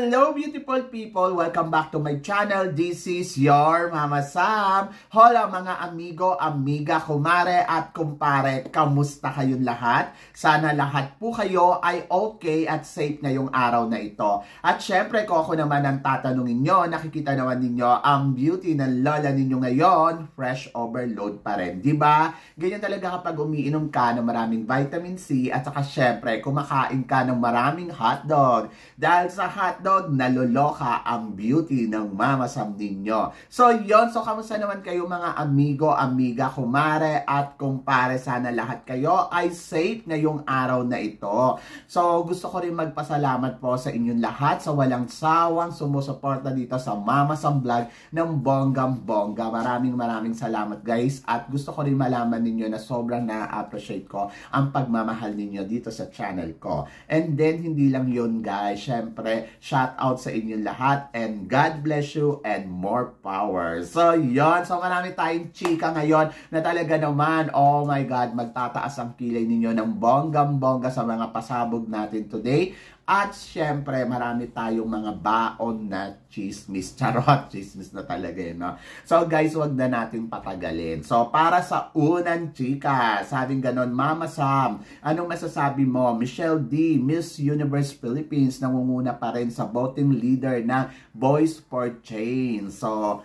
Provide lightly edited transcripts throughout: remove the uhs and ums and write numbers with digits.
Hello beautiful people! Welcome back to my channel. This is your Mama Sam. Hola mga amigo, amiga, kumare at kumpare. Kamusta kayong lahat? Sana lahat po kayo ay okay at safe ngayong araw na ito. At syempre kung ako naman ang tatanungin nyo, nakikita naman ninyo ang beauty ng lola ninyo ngayon, fresh overload pa rin. Diba? Ganyan talaga kapag umiinom ka ng maraming vitamin C at saka syempre kumakain ka ng maraming hotdog. Dahil sa hotdog, naloloka ang beauty ng Mama Sam ninyo. So, yon. So, kamusta naman kayo mga amigo, amiga, kumare at kumpare? Sana lahat kayo ay safe ngayong araw na ito. So, gusto ko rin magpasalamat po sa inyong lahat sa walang sawang sumusuporta dito sa Mama Sam Vlog ng bonggang-bongga. Maraming salamat guys. At gusto ko rin malaman ninyo na sobrang na-appreciate ko ang pagmamahal ninyo dito sa channel ko. And then, hindi lang yun guys. Syempre, shout out sa inyong lahat and God bless you and more power. So, yon. So, marami tayong chika ngayon na talaga naman, oh my God, magtataas ang kilay ninyo ng bonggang-bongga sa mga pasabog natin today. At syempre, marami tayong mga baon na chismis. Charot, chismis na talaga yun, no? So guys, wag na natin patagalin. So para sa unang chika, sabing ganon, Mama Sam, anong masasabi mo? Michelle D, Miss Universe Philippines, nangunguna pa rin sa voting leader na Boys for Change. So,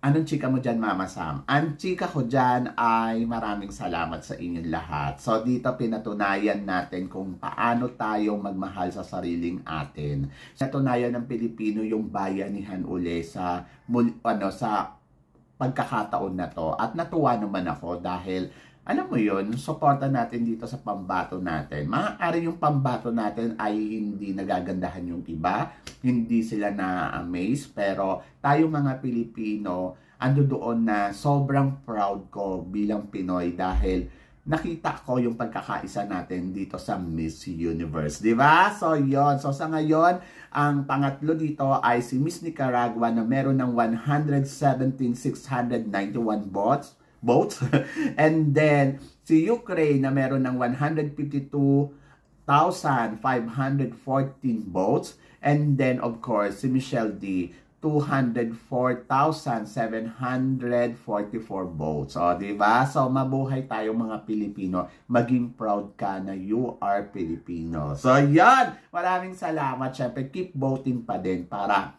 anong chika mo dyan, Mama Sam? Ang chika ko dyan ay maraming salamat sa inyong lahat. So, dito pinatunayan natin kung paano tayo magmahal sa sariling atin. Pinatunayan ng Pilipino yung bayanihan uli sa pagkakataon na to. At natuwa naman ako dahil, alam mo yun, suporta natin dito sa pambato natin. Maaari yung pambato natin ay hindi nagagandahan yung iba, hindi sila na-amaze, pero tayo mga Pilipino, ando doon na sobrang proud ko bilang Pinoy dahil nakita ko yung pagkakaisa natin dito sa Miss Universe. Diba? So, yon. So, sa ngayon, ang pangatlo dito ay si Miss Nicaragua na meron ng 117,691 votes. And then, si Ukraine na meron ng 152,514 votes. And then, of course, si Michelle D, 204,744 votes. O, diba? So, mabuhay tayo mga Pilipino. Maging proud ka na you are Filipino. So, yan! Maraming salamat. Siyempre, keep voting pa din para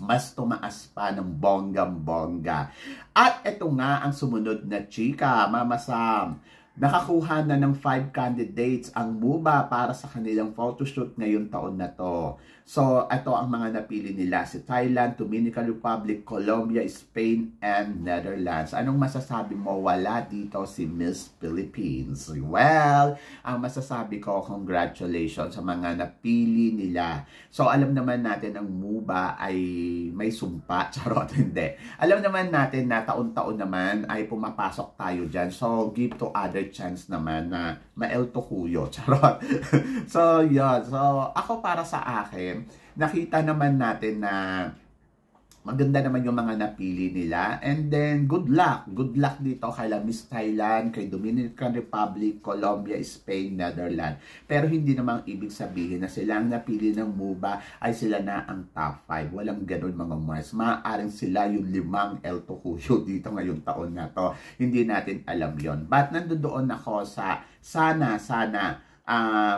mas tumaas pa ng bonggang-bongga. At ito nga ang sumunod na chika, Mama Sam. Nakakuha na ng 5 candidates ang MUBA para sa kanilang photoshoot ngayong taon na to. So, ito ang mga napili nila. Si Thailand, Dominican Republic, Colombia, Spain, and Netherlands. Anong masasabi mo? Wala dito si Miss Philippines. Well, ang masasabi ko, congratulations sa mga napili nila. So, alam naman natin ang MUBA ay may sumpa. Charot, hindi. Alam naman natin na taon-taon naman ay pumapasok tayo dyan. So, give to other chance naman na ma-el to kuyo. Charot. So, yun. So, ako para sa akin, nakita naman natin na maganda naman yung mga napili nila. And then, good luck. Good luck dito kay Miss Thailand, kay Dominican Republic, Colombia, Spain, Netherlands. Pero hindi namang ibig sabihin na sila ang napili ng MUBA ay sila na ang top 5. Walang ganun mga Mars. Maaaring sila yung 5 El Tocuyo dito ngayong taon na to. Hindi natin alam yon. But nandoon ako sa sana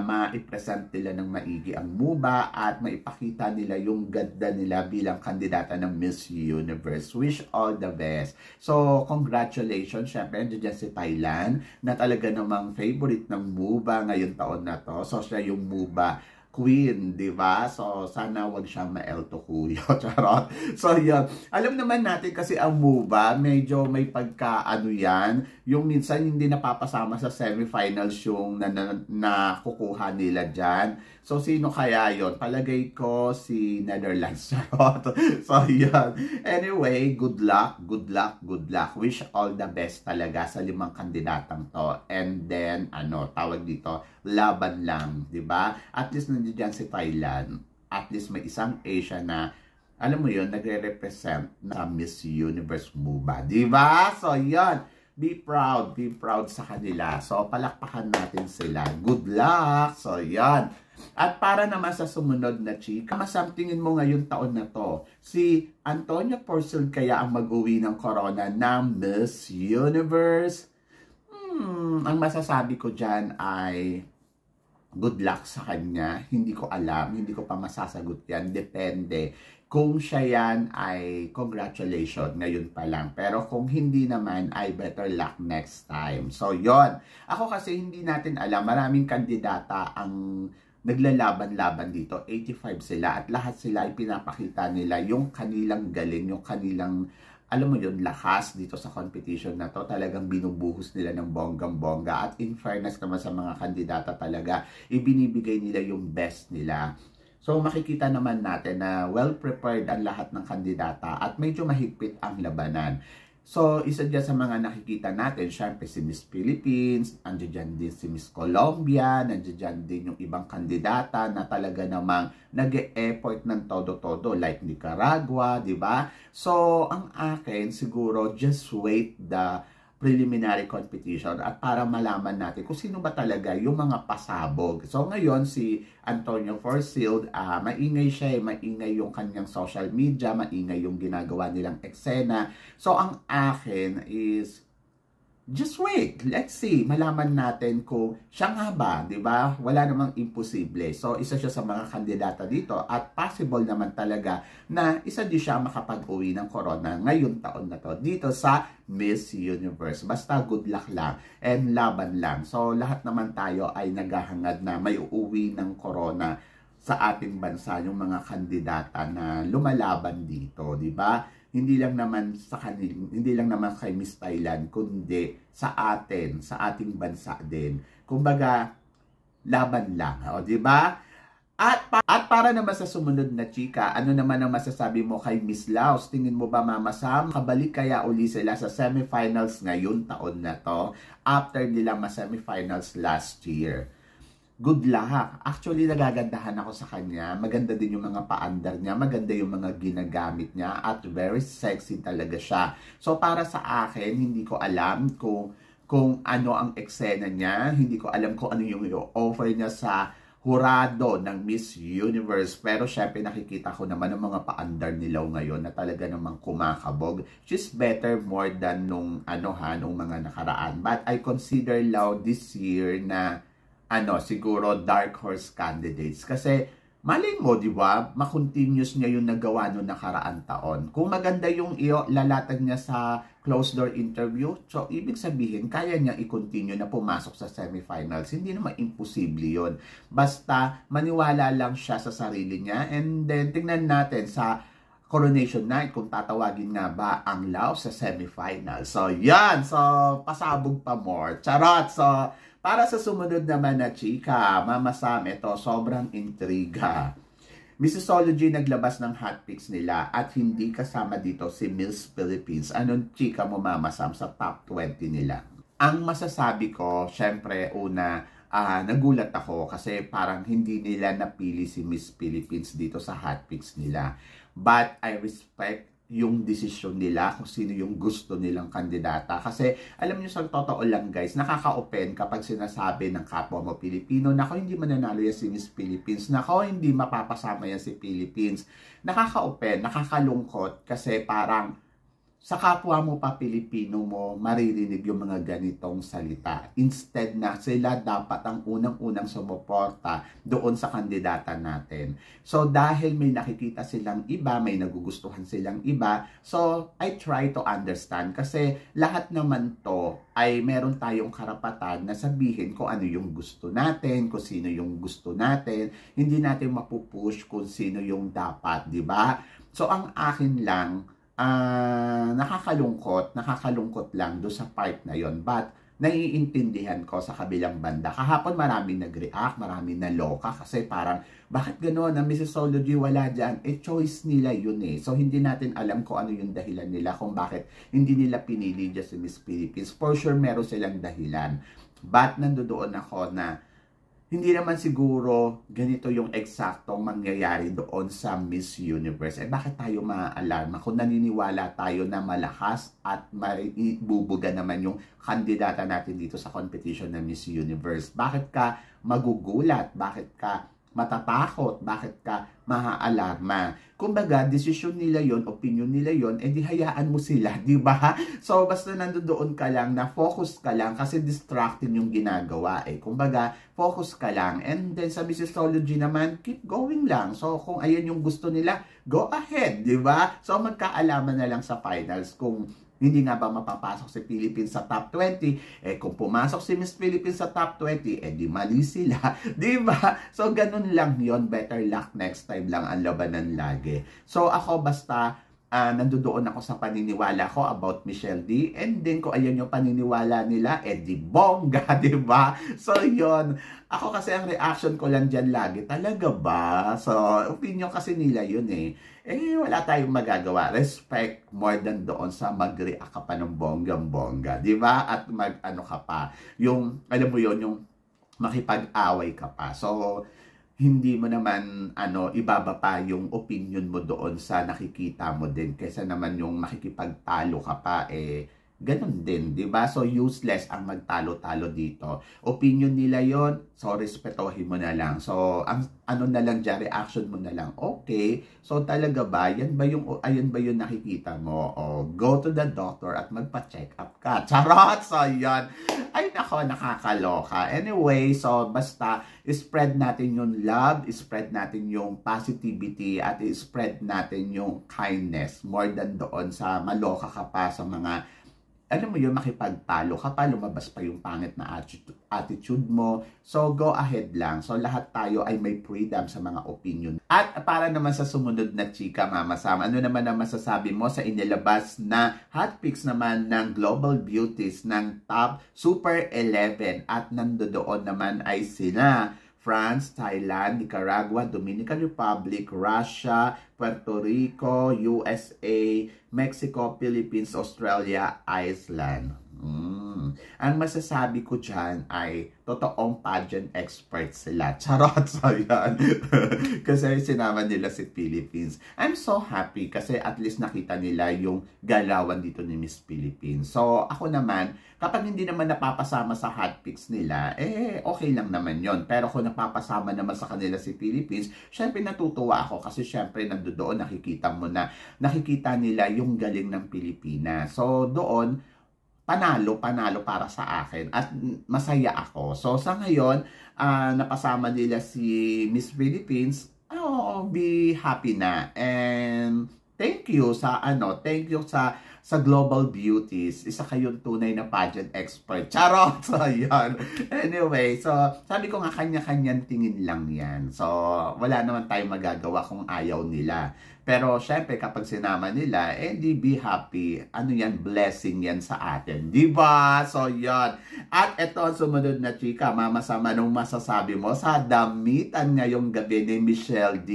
ma-present nila ng maigi ang MUBA at maipakita nila yung ganda nila bilang kandidata ng Miss Universe. Wish all the best. So, congratulations. Syempre, nandiyan si Thailand na talaga namang favorite ng MUBA ngayong taon na to. So, siya yung MUBA Queen, di ba? So, sana wag siyang ma-el to kuyo. Charot. So, yun. Alam naman natin kasi ang MUBA, medyo may pagka-ano yan. Yung minsan hindi napapasama sa semifinals yung nakukuha nila dyan. So, sino kaya yon? Palagay ko si Netherlands. Charot. So, yun. Anyway, good luck, good luck, good luck. Wish all the best talaga sa 5 kandidatang to. And then, tawag dito, laban lang, di ba? At least nandiyan si Thailand. At least may isang Asia na, alam mo yun, nagre-represent na Miss Universe MUBA, di ba? So, yun. be proud sa kanila. So, palakpakan natin sila. Good luck! So, yan. At para naman sa sumunod na chika, masamtingin mo ngayon taon na to, si Antonia Porcel kaya ang mag-uwi ng corona ng Miss Universe? Ang masasabi ko dyan ay good luck sa kanya. Hindi ko alam, hindi ko pa masasagot yan. Depende. Kung siya yan ay congratulations ngayon pa lang. Pero kung hindi naman ay better luck next time. So yon. Ako kasi hindi natin alam. Maraming kandidata ang naglalaban-laban dito. 85 sila at lahat sila ay pinapakita nila yung kanilang galing, yung kanilang alam mo yun, lakas dito sa competition na to. Talagang binubuhos nila ng bonggang-bongga. At in fairness naman sa mga kandidata talaga, ibinibigay nila yung best nila. So makikita naman natin na well-prepared ang lahat ng kandidata at medyo mahigpit ang labanan. So isa dyan sa mga nakikita natin, syempre si Miss Philippines, andyan din si Miss Colombia, andyan din yung ibang kandidata na talaga namang nag-e-effort ng todo-todo like Nicaragua, di ba? So ang akin siguro just wait the preliminary competition at para malaman natin kung sino ba talaga yung mga pasabog. So ngayon si Antonia Porcel, maingay siya, maingay yung kanyang social media, maingay yung ginagawa nilang eksena. So ang akin is just wait, let's see, malaman natin kung siya nga ba, di ba? Wala namang imposible. So, isa siya sa mga kandidata dito at possible naman talaga na isa din siya makapag-uwi ng corona ngayong taon na to dito sa Miss Universe. Basta good luck lang and laban lang. So, lahat naman tayo ay naghahangad na may uuwi ng corona sa ating bansa, yung mga kandidata na lumalaban dito, di ba? Hindi lang naman sa kanila, hindi lang naman kay Miss Thailand, kundi sa atin, sa ating bansa din. Kumbaga, laban lang, o di ba? At para naman sa sumunod na chika, ano naman ang masasabi mo kay Miss Laos? Tingin mo ba, Mama Sam, kabalik kaya uli sila sa semifinals ngayon taon na to after nilang ma-semifinals last year? Good luck. Actually, nagagandahan ako sa kanya. Maganda din yung mga paandar niya. Maganda yung mga ginagamit niya. At very sexy talaga siya. So, para sa akin, hindi ko alam kung ano ang eksena niya. Hindi ko alam kung ano yung offer niya sa hurado ng Miss Universe. Pero syempre nakikita ko naman ang mga paandar nilaw ngayon na talaga namang kumakabog. She's better more than nung mga nakaraan. But I consider Lau this year na siguro dark horse candidates. Kasi, malay mo, di ba, makontinuous niya yung nagawa noong nakaraan taon. Kung maganda yung lalatag niya sa closed door interview, so, ibig sabihin, kaya niya i-continue na pumasok sa semifinals. Hindi naman imposible yun. Basta, maniwala lang siya sa sarili niya. And then, tingnan natin sa Coronation Night kung tatawagin nga ba ang Laos sa semifinals. So, yan. So, pasabog pa more. Charot. So, para sa sumunod naman na chika, Mama Sam, ito, sobrang intriga. Missology naglabas ng hot picks nila at hindi kasama dito si Miss Philippines. Anong chika mo, Mama Sam, sa top 20 nila? Ang masasabi ko, syempre, una, nagulat ako kasi parang hindi nila napili si Miss Philippines dito sa hot picks nila. But I respect yung desisyon nila kung sino yung gusto nilang kandidata. Kasi alam niyo sa totoo lang guys, nakaka-open kapag sinasabi ng kapwa mo Pilipino, nako hindi mananalo yan si Miss Philippines, nako hindi mapapasama yan si Philippines. Nakaka-open, nakakalungkot kasi parang sa kapwa mo pa Pilipino mo maririnig yung mga ganitong salita. Instead na sila dapat ang unang-unang sumuporta doon sa kandidata natin. So dahil may nakikita silang iba, may nagugustuhan silang iba, so I try to understand kasi lahat naman to ay meron tayong karapatan na sabihin kung ano yung gusto natin, kung sino yung gusto natin. Hindi natin mapupush kung sino yung dapat, di ba? So ang akin lang, nakakalungkot lang do sa part na yon, but naiintindihan ko sa kabilang banda. Kahapon maraming nag-react, maraming naloka kasi parang bakit gano'n ang Missology wala dyan? Choice nila yun eh. So hindi natin alam kung ano yung dahilan nila kung bakit hindi nila pinili dyan si Miss Philippines. For sure meron silang dahilan, but nandoon ako na hindi naman siguro ganito yung eksaktong mangyayari doon sa Miss Universe. Eh bakit tayo maaalarma kung naniniwala tayo na malakas at maibubuga naman yung kandidata natin dito sa competition ng Miss Universe? Bakit ka magugulat? Bakit ka matatakot? Bakit ka maaalarma? Kumbaga, desisyon nila yon, opinion nila yon, edi hayaan mo sila, di ba? So, basta nandoon ka lang, na focus ka lang, kasi distracting yung ginagawa eh. Kumbaga, focus ka lang. And then, sa Missology naman, keep going lang. So, kung ayan yung gusto nila, go ahead, di ba? So, magkaalaman na lang sa finals kung hindi nga ba mapapasok si Philippines sa top 20? Eh kung pumasok si Miss Philippines sa top 20, eh di mali sila. Di ba? So ganun lang yon. Better luck next time lang ang labanan lagi. So ako basta nandoon ako sa paniniwala ko about Michelle D. And then kung ayan yung paniniwala nila, eh di bongga, di ba? So yon. Ako kasi ang reaction ko lang dyan lagi, talaga ba? So opinion kasi nila yun eh. Eh, wala tayong magagawa. Respect more than doon sa mag-react ka pa ng bonggang-bongga. Di ba? At mag-ano ka pa. Yung, alam mo yon, yung makipag-away ka pa. So, hindi mo naman, ibaba pa yung opinion mo doon sa nakikita mo din. Kaysa naman yung makikipagtalo ka pa, eh, ganun din, di ba? So, useless ang magtalo-talo dito. Opinion nila yon, so respetohin mo na lang. So, ang ano na lang dyan, reaction mo na lang. Okay, so talaga ba? Ayan ba yung nakikita mo? O, go to the doctor at magpa-check up ka. Charot! So, yan. Ay, nako, nakakaloka. Anyway, so, basta, spread natin yung love, spread natin yung positivity, at spread natin yung kindness. More than doon sa maloka ka pa sa mga alam mo yun, makipagtalo ka pa, lumabas pa yung pangit na attitude mo. So, go ahead lang. So, lahat tayo ay may freedom sa mga opinion. At para naman sa sumunod na chika, Mama Sam, ano naman ang masasabi mo sa inilabas na hot picks naman ng Global Beauties ng Top Super 11? At nandoon naman ay sila France, Thailand, Nicaragua, Dominican Republic, Russia, Puerto Rico, USA, Mexico, Philippines, Australia, Iceland. Ang masasabi ko dyan ay totoong pageant experts sila. Charot, so yan. Kasi sinama nila si Philippines. I'm so happy kasi at least nakita nila yung galawan dito ni Miss Philippines. So ako naman, kapag hindi naman napapasama sa hot picks nila, eh okay lang naman yon. Pero kung napapasama naman sa kanila si Philippines, syempre natutuwa ako kasi syempre nandoon nakikita nila yung galing ng Pilipinas. So doon, panalo para sa akin at masaya ako. So sa ngayon, napasama nila si Miss Philippines, be happy na. And thank you sa Global Beauties. Isa kayong tunay na pageant expert. Charot! So, yan. Anyway, so, sabi ko nga, kanya-kanyang tingin lang yan. So, wala naman tayong magagawa kung ayaw nila. Pero, syempre, kapag sinama nila, di be happy. Ano yan? Blessing yan sa atin. Diba? So, yan. At ito ang sumunod na chika. Mama Sam, anong masasabi mo sa damitan ngayong gabi ni Michelle D?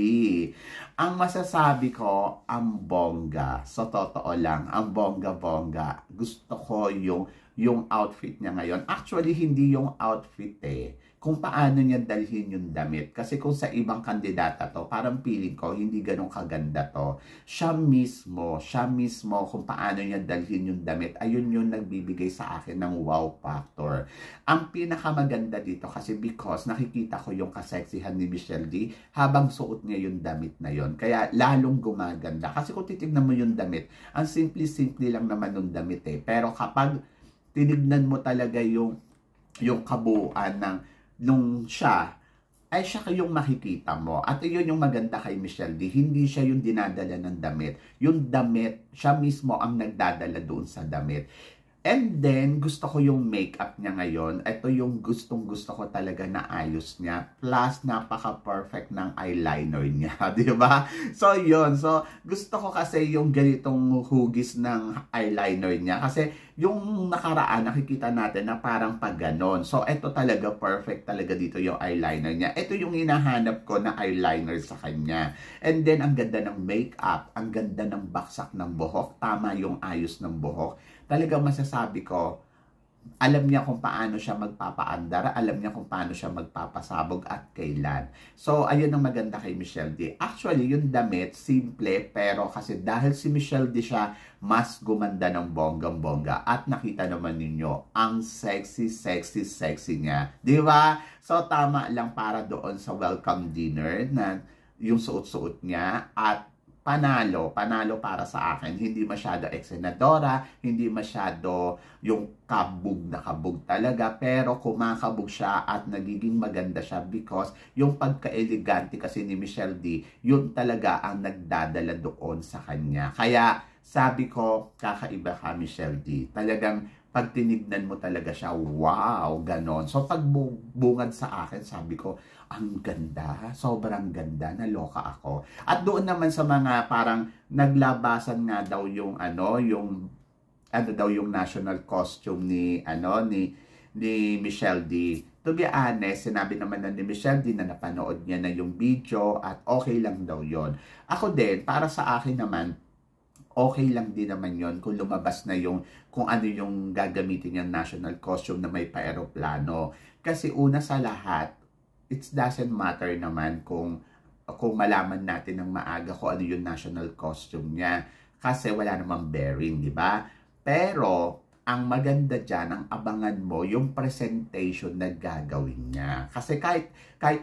Ang masasabi ko, ang bongga. So, totoo lang, ang bongga-bongga. Gusto ko yung outfit niya ngayon. Actually, hindi yung outfit eh. Kung paano niya dalhin yung damit. Kasi kung sa ibang kandidata to, parang feeling ko, hindi ganun kaganda to. Siya mismo kung paano niya dalhin yung damit, ayun yung nagbibigay sa akin ng wow factor. Ang pinakamaganda dito kasi because nakikita ko yung kaseksihan ni Michelle D habang suot niya yung damit na yon. Kaya lalong gumaganda. Kasi kung titignan mo yung damit, ang simple-simple lang naman yung damit eh. Pero kapag tinignan mo talaga yung kabuuan nung siya, ay siya yung makikita mo. At yun yung maganda kay Michelle D. Hindi siya yung dinadala ng damit. Yung damit, siya mismo ang nagdadala doon sa damit. And then, gusto ko yung makeup niya ngayon. Ito yung gustong-gusto ko talaga na ayos niya. Plus, napaka-perfect ng eyeliner niya. Diba? So, yun. So, gusto ko kasi yung ganitong hugis ng eyeliner niya. Kasi, yung nakaraan, nakikita natin na parang pag ganon. So, ito talaga, perfect talaga dito yung eyeliner niya. Ito yung hinahanap ko na eyeliner sa kanya. And then, ang ganda ng makeup. Ang ganda ng baksak ng buhok. Tama yung ayos ng buhok. Talagang masasabi ko, alam niya kung paano siya magpapaandar, alam niya kung paano siya magpapasabog at kailan. So, ayun ang maganda kay Michelle D. Actually, yung damit, simple, pero kasi dahil si Michelle D siya, mas gumanda ng bonggang-bongga. At nakita naman ninyo, ang sexy niya. Di ba? So, tama lang para doon sa welcome dinner na yung suot-suot niya at panalo para sa akin. Hindi masyado eksenadora, hindi masyado yung kabog na kabog talaga, pero kumakabog siya at nagiging maganda siya because yung pagka-elegante kasi ni Michelle D, yun talaga ang nagdadala doon sa kanya. Kaya sabi ko, kakaiba ka Michelle D. Talagang pag tinignan mo talaga siya, wow, ganon. So pag bungad sa akin, sabi ko, ang ganda, sobrang ganda, naloka ako. At doon naman sa mga parang naglabasan nga daw yung yung national costume ni Michelle D. To be honest, sinabi naman ni Michelle D na napanood niya na yung video at okay lang daw yon. Ako din, para sa akin naman, okay lang din naman yon kung lumabas na kung ano yung gagamitin yung national costume na may pa-aeroplano. Kasi una sa lahat, it doesn't matter naman kung malaman natin ng maaga kung ano yung national costume niya. Kasi wala namang bearing, di ba? Pero, ang maganda dyan, ang abangan mo, yung presentation na gagawin niya. Kasi kahit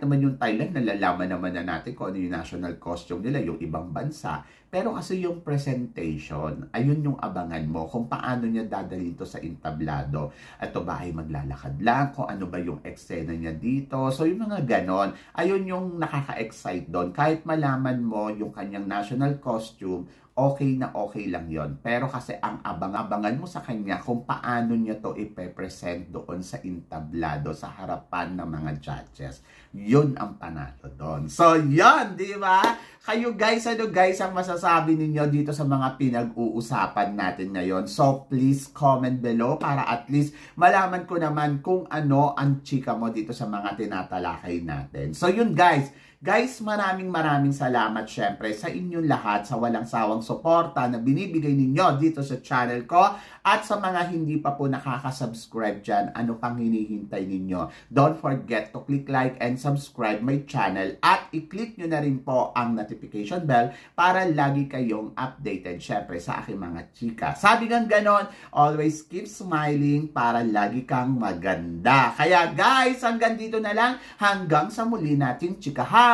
naman yung Thailand, nalalaman naman na natin kung ano yung national costume nila, yung ibang bansa. Pero kasi yung presentation, ayun yung abangan mo kung paano niya dadalhin to sa entablado. At to ba ay maglalakad lang, kung ano ba yung eksena niya dito. So yung mga ganon, ayun yung nakaka-excite doon. Kahit malaman mo yung kanyang national costume, okay na okay lang yon. Pero kasi ang abang-abangan mo sa kanya kung paano niya to ipe-present doon sa entablado, sa harapan ng mga judges. Yun ang panalo doon. So, yun, di ba? Kayo guys, ano guys ang masasabi ninyo dito sa mga pinag-uusapan natin ngayon? So, please comment below para at least malaman ko naman kung ano ang chika mo dito sa mga tinatalakay natin. So, yun guys. Guys, maraming salamat syempre sa inyong lahat sa walang sawang suporta na binibigay ninyo dito sa channel ko at sa mga hindi pa po nakaka-subscribe dyan, ano pang hinihintay ninyo? Don't forget to click like and subscribe my channel at i-click nyo na rin po ang notification bell para lagi kayong updated syempre sa aking mga chika. Sabi ng ganon, always keep smiling para lagi kang maganda. Kaya guys, hanggang dito na lang, hanggang sa muli nating chikahan.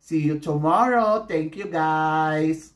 See you tomorrow. Thank you, guys.